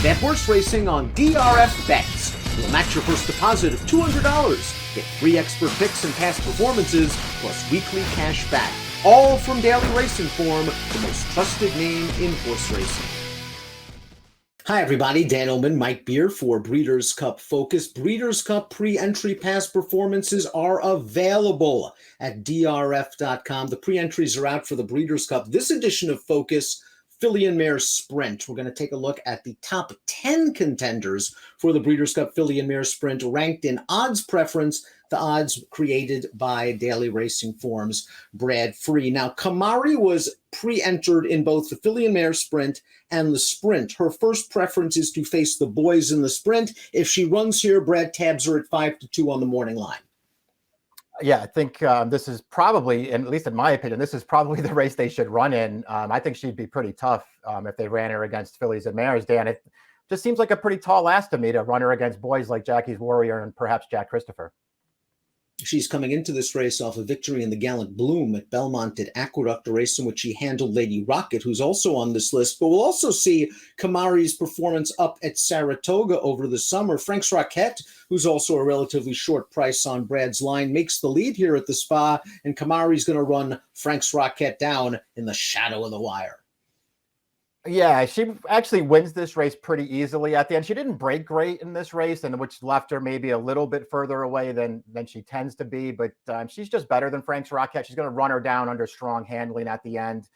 Bet horse racing on DRF Bets. We'll match your first deposit of $200. Get free expert picks and past performances, plus weekly cash back. All from Daily Racing Form, the most trusted name in horse racing. Hi everybody, Dan Illman, Mike Beer for Breeders' Cup Focus. Breeders' Cup pre-entry pass performances are available at DRF.com. The pre-entries are out for the Breeders' Cup. This edition of Focus, Filly and Mare Sprint. We're going to take a look at the top 10 contenders for the Breeders' Cup Filly and Mare Sprint, ranked in odds preference, the odds created by Daily Racing Form's Brad Free. Now, Mare was pre-entered in both the Filly and Mare Sprint and the Sprint. Her first preference is to face the boys in the Sprint. If she runs here, Brad tabs her at 5-2 on the morning line. Yeah, I think this is probably, and at least in my opinion, this is probably the race they should run in. I think she'd be pretty tough if they ran her against fillies and mares, Dan. It just seems like a pretty tall ask to me to run her against boys like Jackie's Warrior and perhaps Jack Christopher. She's coming into this race off a victory in the Gallant Bloom at Belmont at Aqueduct, a race in which she handled Lady Rocket, who's also on this list. But we'll also see Mare's performance up at Saratoga over the summer. Frank's Rocket, who's also a relatively short price on Brad's line, makes the lead here at the Spa, and Mare's going to run Frank's Rocket down in the shadow of the wire. Yeah, she actually wins this race pretty easily at the end. She didn't break great in this race, and which left her maybe a little bit further away than she tends to be. But she's just better than Frank's Rocket. She's going to run her down under strong handling at the end.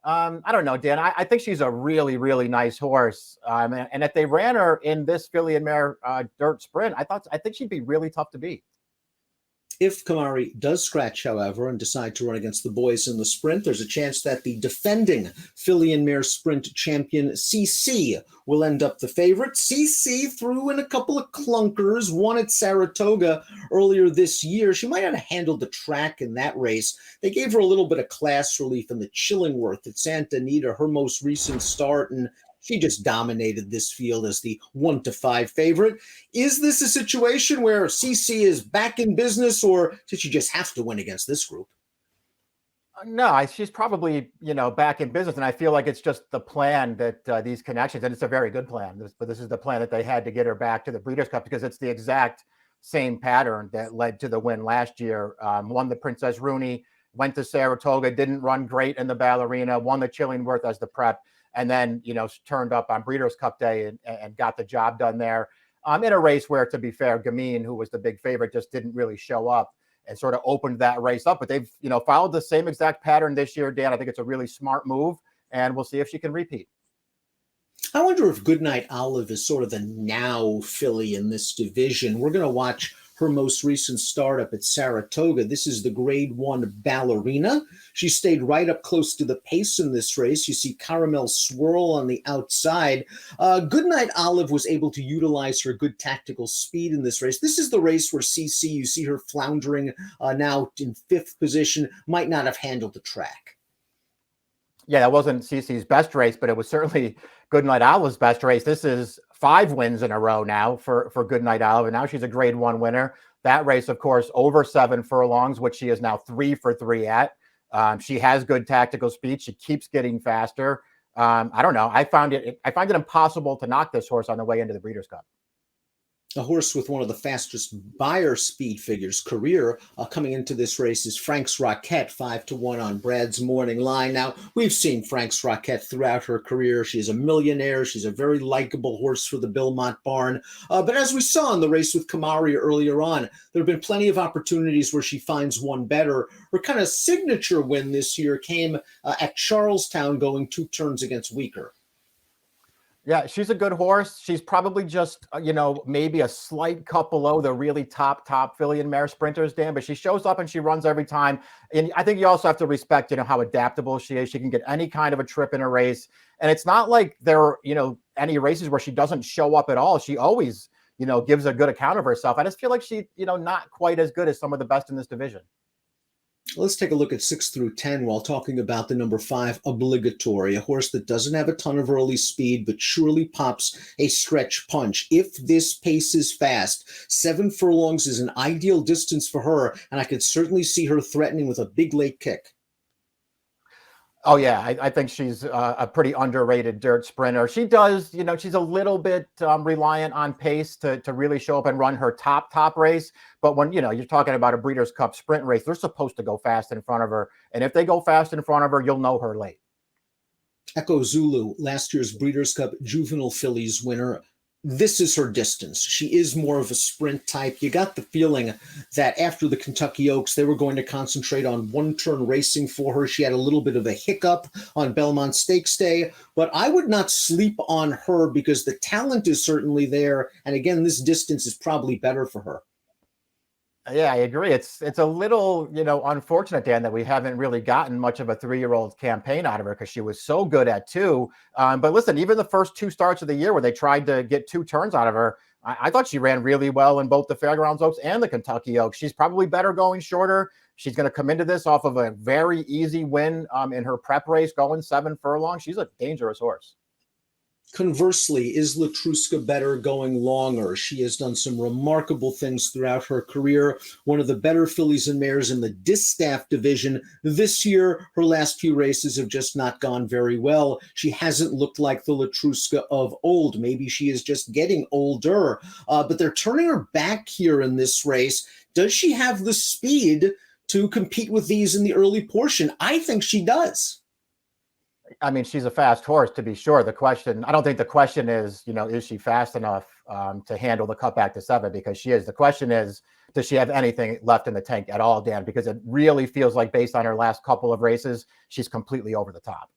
I don't know, Dan. I think she's a really, really nice horse. And if they ran her in this Filly and Mare dirt sprint, I think she'd be really tough to beat. If Mare does scratch, however, and decide to run against the boys in the Sprint, there's a chance that the defending Filly and Mare Sprint champion, CC, will end up the favorite. CC threw in a couple of clunkers, one at Saratoga earlier this year. She might not have handled the track in that race. They gave her a little bit of class relief in the Chillingworth at Santa Anita, her most recent start, and she just dominated this field as the 1-5 favorite. Is this a situation where CC is back in business, or did she just have to win against this group? No, she's probably, back in business. And I feel like it's just the plan that these connections, and it's a very good plan, but this is the plan that they had to get her back to the Breeders' Cup, because it's the exact same pattern that led to the win last year. Won the Princess Rooney, went to Saratoga, didn't run great in the Ballerina, won the Chillingworth as the prep, and then, turned up on Breeders' Cup Day and got the job done there in a race where, to be fair, Gamine, who was the big favorite, just didn't really show up and sort of opened that race up. But they've, followed the same exact pattern this year, Dan. I think it's a really smart move, and we'll see if she can repeat. I wonder if Goodnight Olive is sort of the now filly in this division. We're going to watch her most recent startup at Saratoga. This is the Grade 1 Ballerina. She stayed right up close to the pace in this race. You see Caramel Swirl on the outside. Goodnight Olive was able to utilize her good tactical speed in this race. This is the race where CC, you see her floundering now in 5th position, might not have handled the track. Yeah, that wasn't CC's best race, but it was certainly Goodnight Olive's best race. This is 5 wins in a row now for Goodnight Olive, and now she's a Grade 1 winner. That race, of course, over 7 furlongs, which she is now 3 for 3 at. She has good tactical speed. She keeps getting faster. I don't know. I find it impossible to knock this horse on the way into the Breeders' Cup. A horse with one of the fastest buyer speed figures, career, coming into this race is Frank's Rocket, 5-1 on Brad's morning line. Now, we've seen Frank's Rocket throughout her career. She is a millionaire. She's a very likable horse for the Belmont barn. But as we saw in the race with Mare earlier on, there have been plenty of opportunities where she finds one better. Her kind of signature win this year came at Charlestown, going 2 turns against Weaker. Yeah, she's a good horse. She's probably just, maybe a slight cut below the really top Filly and Mare sprinters, Dan, but she shows up and she runs every time. And I think you also have to respect, how adaptable she is. She can get any kind of a trip in a race. And it's not like there are, any races where she doesn't show up at all. She always, gives a good account of herself. I just feel like she, not quite as good as some of the best in this division. Let's take a look at 6 through 10 while talking about the number 5, Obligatory, a horse that doesn't have a ton of early speed, but surely pops a stretch punch. If this pace is fast, 7 furlongs is an ideal distance for her, and I could certainly see her threatening with a big late kick. Oh yeah, I think she's a pretty underrated dirt sprinter. She does, she's a little bit reliant on pace to really show up and run her top race. But when you're talking about a Breeders' Cup sprint race, they're supposed to go fast in front of her, and if they go fast in front of her, you'll know her late. Echo Zulu, last year's Breeders' Cup Juvenile Fillies winner. This is her distance. She is more of a sprint type. You got the feeling that after the Kentucky Oaks, they were going to concentrate on one-turn racing for her. She had a little bit of a hiccup on Belmont Stakes Day, but I would not sleep on her because the talent is certainly there. And again, this distance is probably better for her. Yeah, I agree. It's a little, unfortunate, Dan, that we haven't really gotten much of a 3-year-old campaign out of her because she was so good at 2. But listen, even the first 2 starts of the year where they tried to get 2 turns out of her, I thought she ran really well in both the Fairgrounds Oaks and the Kentucky Oaks. She's probably better going shorter. She's going to come into this off of a very easy win in her prep race, going 7 furlongs. She's a dangerous horse. Conversely, is Latruska better going longer? She has done some remarkable things throughout her career. One of the better fillies and mares in the distaff division. This year, her last few races have just not gone very well. She hasn't looked like the Latruska of old. Maybe she is just getting older. But they're turning her back here in this race. Does she have the speed to compete with these in the early portion? I think she does. I mean, she's a fast horse, to be sure. I don't think the question is, is she fast enough to handle the cutback to 7? Because she is. The question is, does she have anything left in the tank at all, Dan? Because it really feels like, based on her last couple of races, she's completely over the top.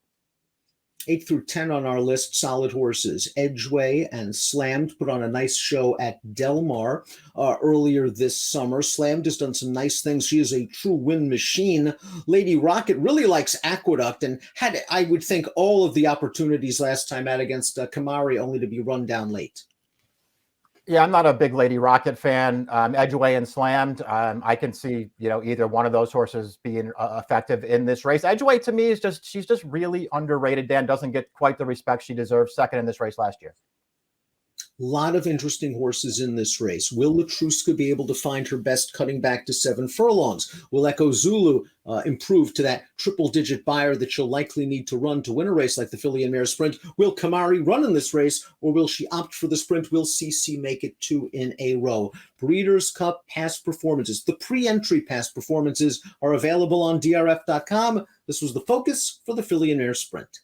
8 through 10 on our list, solid horses. Edgeway and Slammed put on a nice show at Del Mar earlier this summer. Slammed has done some nice things. She is a true win machine. Lady Rocket really likes Aqueduct and had, I would think, all of the opportunities last time out against Kamari, only to be run down late. Yeah, I'm not a big Lady Rocket fan. Edgeway and Slammed, I can see, either one of those horses being effective in this race. Edgeway, to me, she's just really underrated, Dan. Doesn't get quite the respect she deserves. Second in this race last year. A lot of interesting horses in this race. Will Latruska be able to find her best cutting back to 7 furlongs? Will Echo Zulu improve to that triple-digit buyer that she'll likely need to run to win a race like the Filly and Mare Sprint? Will Kamari run in this race, or will she opt for the sprint? Will CC make it 2 in a row? Breeders' Cup past performances, the pre-entry past performances, are available on DRF.com. This was the focus for the Filly and Mare Sprint.